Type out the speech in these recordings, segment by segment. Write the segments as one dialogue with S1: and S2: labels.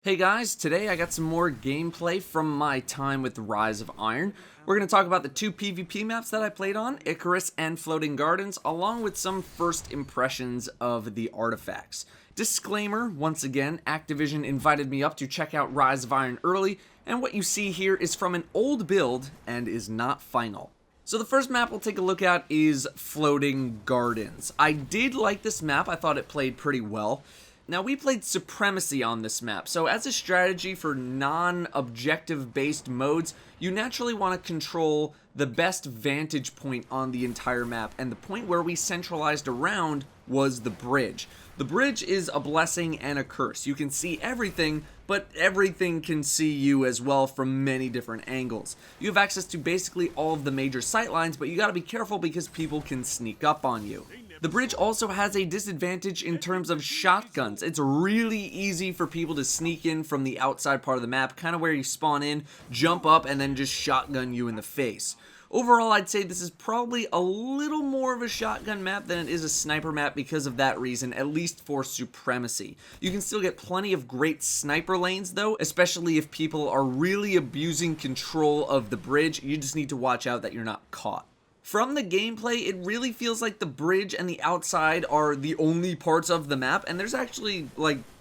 S1: Hey guys, today I got some more gameplay from my time with Rise of Iron. We're going to talk about the two PvP maps that I played on, Icarus and Floating Gardens, along with some first impressions of the artifacts. Disclaimer, once again, Activision invited me up to check out Rise of Iron early, and what you see here is from an old build and is not final. So the first map we'll take a look at is Floating Gardens. I did like this map, I thought it played pretty well. Now, we played Supremacy on this map, so as a strategy for non-objective based modes, you naturally want to control the best vantage point on the entire map, and the point where we centralized around was the bridge. The bridge is a blessing and a curse. You can see everything, but everything can see you as well from many different angles. You have access to basically all of the major sightlines, but you gotta be careful because people can sneak up on you. The bridge also has a disadvantage in terms of shotguns. It's really easy for people to sneak in from the outside part of the map, kind of where you spawn in, jump up, and then just shotgun you in the face. Overall, I'd say this is probably a little more of a shotgun map than it is a sniper map because of that reason, at least for Supremacy. You can still get plenty of great sniper lanes though, especially if people are really abusing control of the bridge. You just need to watch out that you're not caught. From the gameplay, it really feels like the bridge and the outside are the only parts of the map, and there's actually,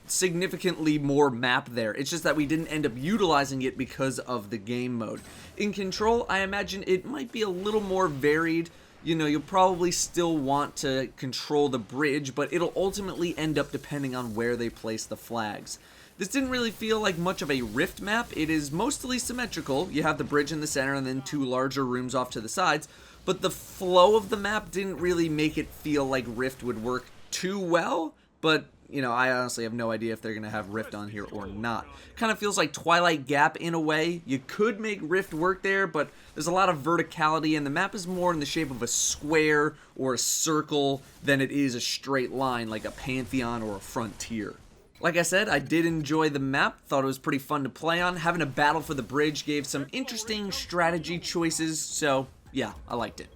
S1: significantly more map there. It's just that we didn't end up utilizing it because of the game mode. In Control, I imagine it might be a little more varied. You know, you'll probably still want to control the bridge, but it'll ultimately end up depending on where they place the flags. This didn't really feel like much of a Rift map. It is mostly symmetrical. You have the bridge in the center and then two larger rooms off to the sides, but the flow of the map didn't really make it feel like Rift would work too well, but you know, I honestly have no idea if they're going to have Rift on here or not. Kind of feels like Twilight Gap in a way. You could make Rift work there, but there's a lot of verticality, and the map is more in the shape of a square or a circle than it is a straight line like a Pantheon or a Frontier. Like I said, I did enjoy the map, thought it was pretty fun to play on. Having a battle for the bridge gave some interesting strategy choices, so yeah, I liked it.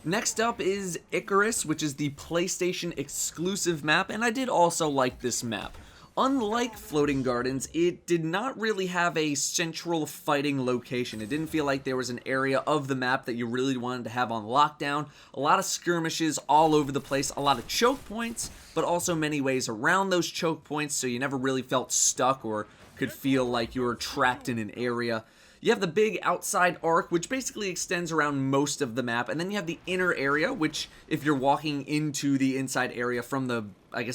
S1: Next up is Icarus, which is the PlayStation exclusive map, and I did also like this map. Unlike Floating Gardens, it did not really have a central fighting location. It didn't feel like there was an area of the map that you really wanted to have on lockdown. A lot of skirmishes all over the place, a lot of choke points, but also many ways around those choke points, so you never really felt stuck or could feel like you were trapped in an area. You have the big outside arc, which basically extends around most of the map, and then you have the inner area, which, if you're walking into the inside area from the,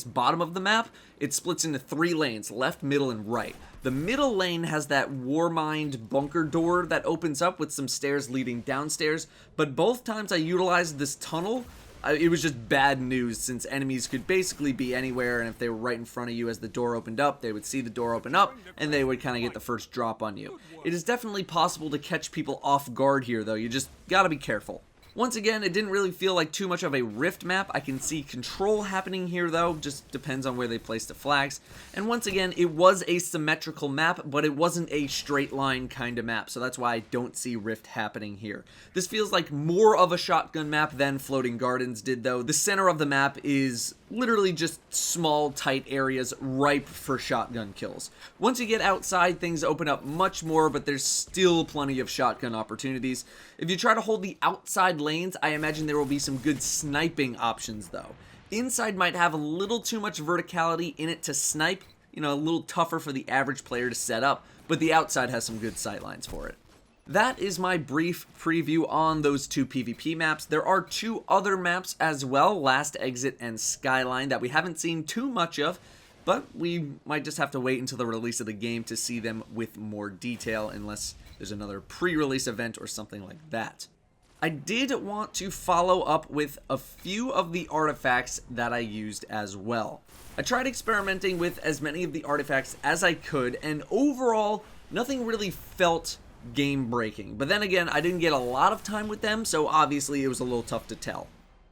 S1: bottom of the map, it splits into 3 lanes, left, middle, and right. The middle lane has that Warmind bunker door that opens up with some stairs leading downstairs, but both times I utilized this tunnel, it was just bad news since enemies could basically be anywhere, and if they were right in front of you as the door opened up, they would see the door open up and they would kind of get the first drop on you. It is definitely possible to catch people off guard here though, you just gotta be careful. Once again, it didn't really feel like too much of a Rift map. I can see Control happening here though, just depends on where they place the flags. And once again, it was a symmetrical map, but it wasn't a straight line kind of map, so that's why I don't see Rift happening here. This feels like more of a shotgun map than Floating Gardens did though. The center of the map is literally just small, tight areas ripe for shotgun kills. Once you get outside, things open up much more, but there's still plenty of shotgun opportunities. If you try to hold the outside lanes, I imagine there will be some good sniping options though. Inside might have a little too much verticality in it to snipe, you know, a little tougher for the average player to set up, but the outside has some good sightlines for it. That is my brief preview on those two PvP maps. There are 2 other maps as well, Last Exit and Skyline, that we haven't seen too much of, but we might just have to wait until the release of the game to see them with more detail, unless there's another pre-release event or something like that. I did want to follow up with a few of the artifacts that I used as well. I tried experimenting with as many of the artifacts as I could, and overall, nothing really felt game breaking, but then again, I didn't get a lot of time with them, so obviously it was a little tough to tell.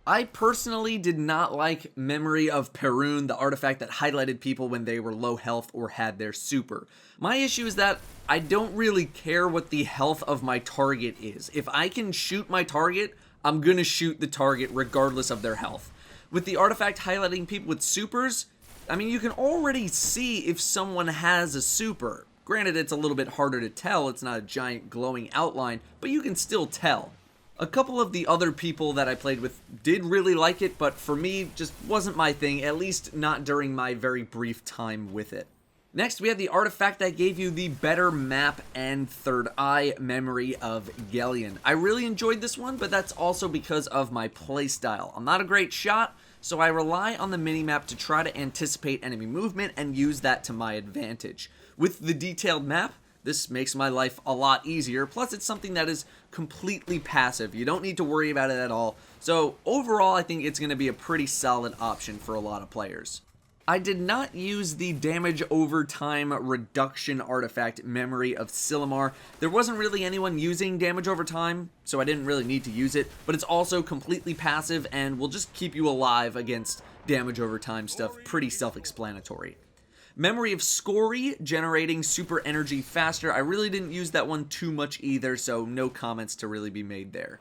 S1: I personally did not like Memory of Perun, the artifact that highlighted people when they were low health or had their super. My issue is that I don't really care what the health of my target is. If I can shoot my target, I'm gonna shoot the target regardless of their health. With the artifact highlighting people with supers, I mean, you can already see if someone has a super. Granted, it's a little bit harder to tell, it's not a giant glowing outline, but you can still tell. A couple of the other people that I played with did really like it, but for me, just wasn't my thing, at least not during my very brief time with it. Next, we have the artifact that gave you the better map and third eye memory of Gellion. I really enjoyed this one, but that's also because of my playstyle. I'm not a great shot, so I rely on the minimap to try to anticipate enemy movement and use that to my advantage. With the detailed map, this makes my life a lot easier, plus it's something that is completely passive. You don't need to worry about it at all, so overall I think it's going to be a pretty solid option for a lot of players. I did not use the damage over time reduction artifact memory of Silumar. There wasn't really anyone using damage over time, so I didn't really need to use it, but it's also completely passive and will just keep you alive against damage over time stuff. Pretty self-explanatory. Memory of Scory, generating super energy faster. I really didn't use that one too much either, so no comments to really be made there.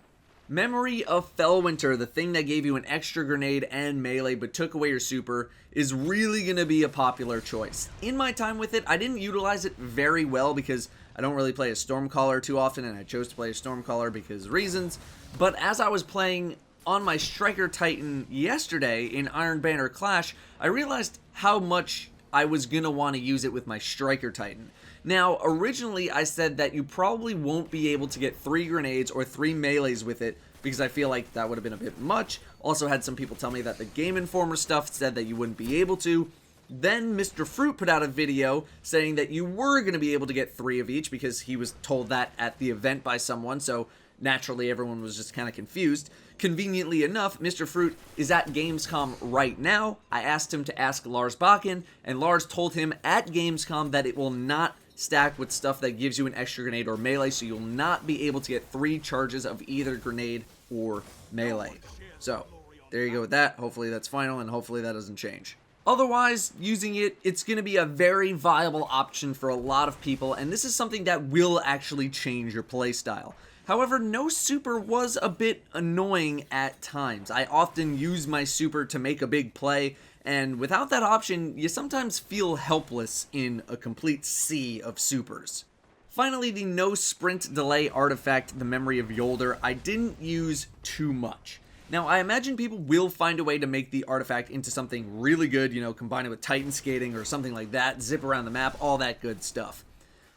S1: Memory of Fellwinter, the thing that gave you an extra grenade and melee but took away your super, is really going to be a popular choice. In my time with it, I didn't utilize it very well because I don't really play a Stormcaller too often, and I chose to play a Stormcaller because of reasons. But as I was playing on my Striker Titan yesterday in Iron Banner Clash, I realized how much I was going to want to use it with my Striker Titan. Now, originally I said that you probably won't be able to get 3 grenades or 3 melees with it because I feel like that would have been a bit much. Also had some people tell me that the Game Informer stuff said that you wouldn't be able to. Then Mr. Fruit put out a video saying that you were going to be able to get 3 of each because he was told that at the event by someone, so naturally everyone was just kind of confused. Conveniently enough, Mr. Fruit is at Gamescom right now. I asked him to ask Lars Bakken, and Lars told him at Gamescom that it will not stack with stuff that gives you an extra grenade or melee, so you'll not be able to get 3 charges of either grenade or melee. So, there you go with that. Hopefully that's final, and hopefully that doesn't change. Otherwise, using it, it's going to be a very viable option for a lot of people, and this is something that will actually change your playstyle. However, no super was a bit annoying at times. I often use my super to make a big play, and without that option, you sometimes feel helpless in a complete sea of supers. Finally, the no sprint delay artifact, the Memory of Yolder, I didn't use too much. Now, I imagine people will find a way to make the artifact into something really good, combine it with Titan Skating or something like that, zip around the map, all that good stuff.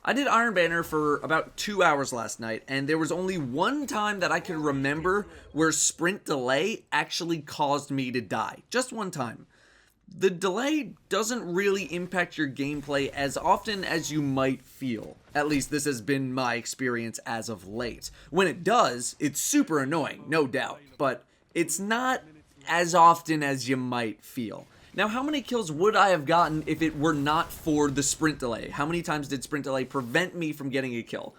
S1: I did Iron Banner for about 2 hours last night, and there was only one time that I could remember where sprint delay actually caused me to die. Just one time. The delay doesn't really impact your gameplay as often as you might feel. At least this has been my experience as of late. When it does, it's super annoying, no doubt, but it's not as often as you might feel. Now, how many kills would I have gotten if it were not for the sprint delay? How many times did sprint delay prevent me from getting a kill?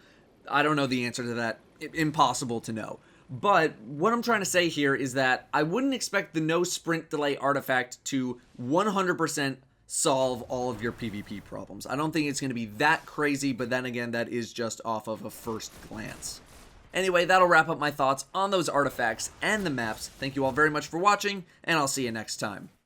S1: I don't know the answer to that. Impossible to know. But what I'm trying to say here is that I wouldn't expect the no sprint delay artifact to 100% solve all of your PvP problems. I don't think it's going to be that crazy, but then again, that is just off of a first glance. Anyway, that'll wrap up my thoughts on those artifacts and the maps. Thank you all very much for watching, and I'll see you next time.